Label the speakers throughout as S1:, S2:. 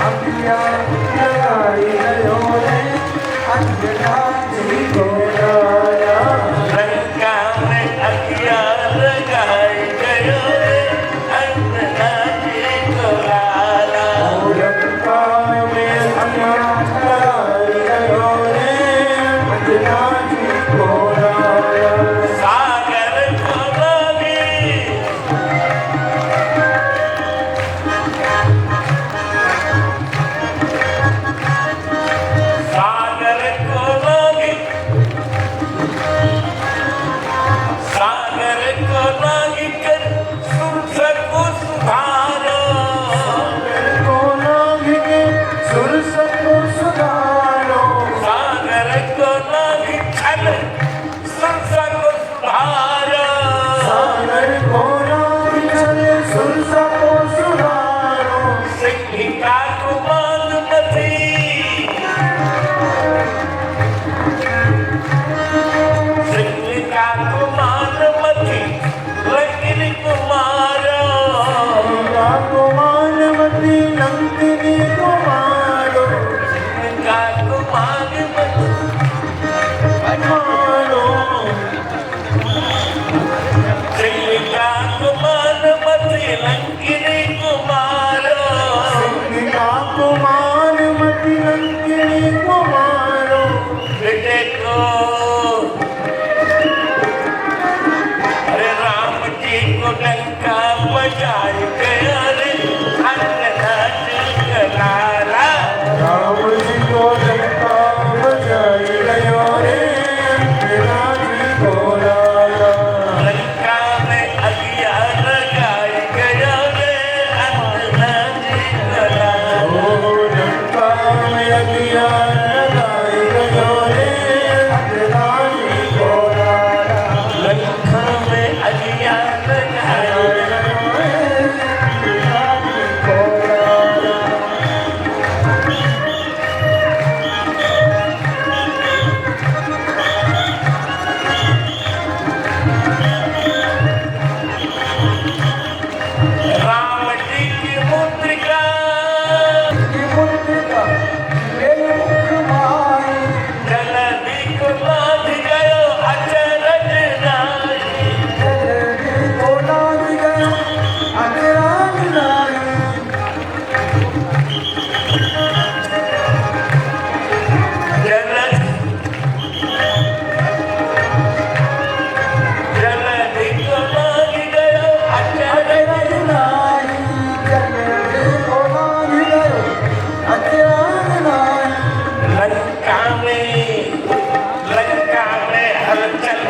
S1: अगिया लगाई गयो रे अंजना जी को लाया
S2: लंका में अगिया लगाई गयो रे अंजना जी को लाया
S1: लंका में अगिया लगाई गयो रे अंजना जी को लाया
S2: सागर को लगी सागर को लगी सागर को लगी कर सुरसर को सुधारो
S1: को लागी के सुरसत को सुधारो
S2: सागर को लगी छल सुरसर को सुधारो
S1: सागर को लागी चले सुरसत को सुधारो
S2: सिंहिका को मालूमती सिंहिका को मालूमती लंकिन कुमारो
S1: को मानवती लंकिनी को मारो
S2: सिंहिका को मालूमती
S1: मारो
S2: सिंहिका को मालूमती लंकिन कुमारो
S1: सिंहिका को मानवती लंकिनी को मारो
S2: बेटे को अरे राम जी को लंका बजाए गया रे अंजना जी लाला
S1: राम जी को लंका बजाई गयो रे अंजना जी को लाया
S2: लंका में अगिया लगाई गया रे अंजना जी लाला
S1: लंका में अगिया लगाई गयो रे अंजना जी को लाया
S2: लंका में अगिया लगाई राम जी की मुद्रिका जलधि को बांध गयो अचरज नाई जलधि को बांध गयो अचरज लंका में हलचल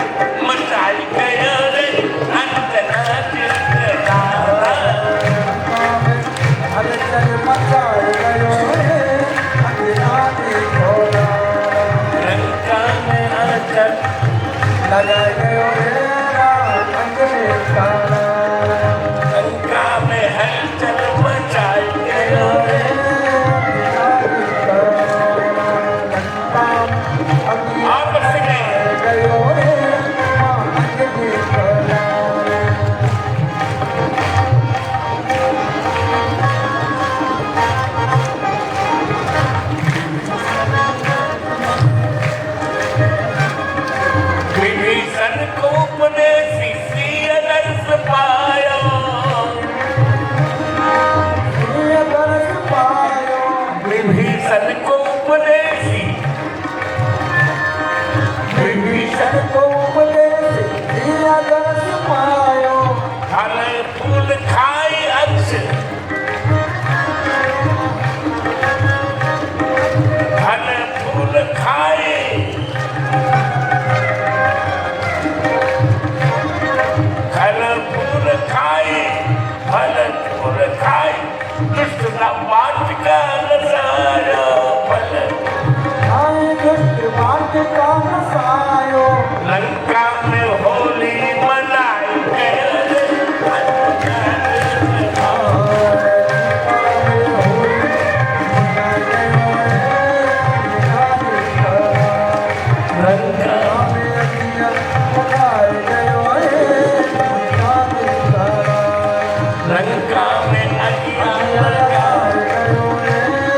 S2: मचाई गयो रे अंजना जी लाला लंका में हलचल
S1: लगाए गयो रे राम अंजने काला
S2: लंका में हलचल मचाई गयो रे आप सके विभीषण को उपदेशी सिय दर्श पायो विभीषण को उपदेशी फल फूल खाई अक्ष फल फूल खाए फल फूल खाए फल फूल खाए दुष्ट न वाटिका नसायो फल लंका में होली मनाई गयो रे लंका लंका में अगिया लगाई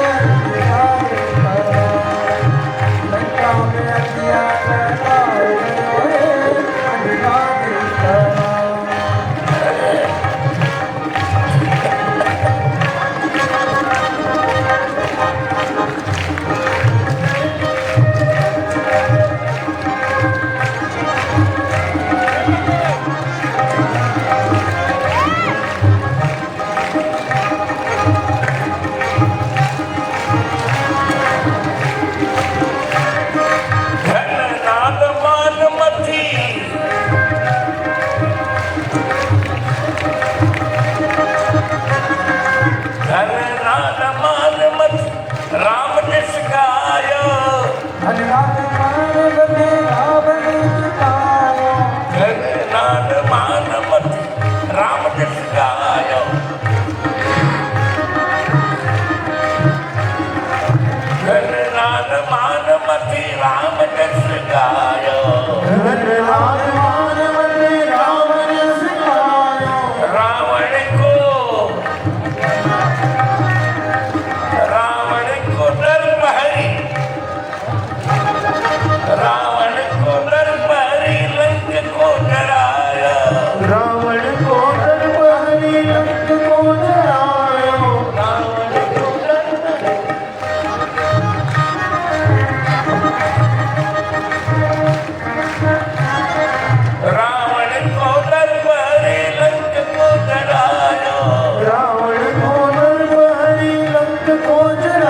S1: को जरा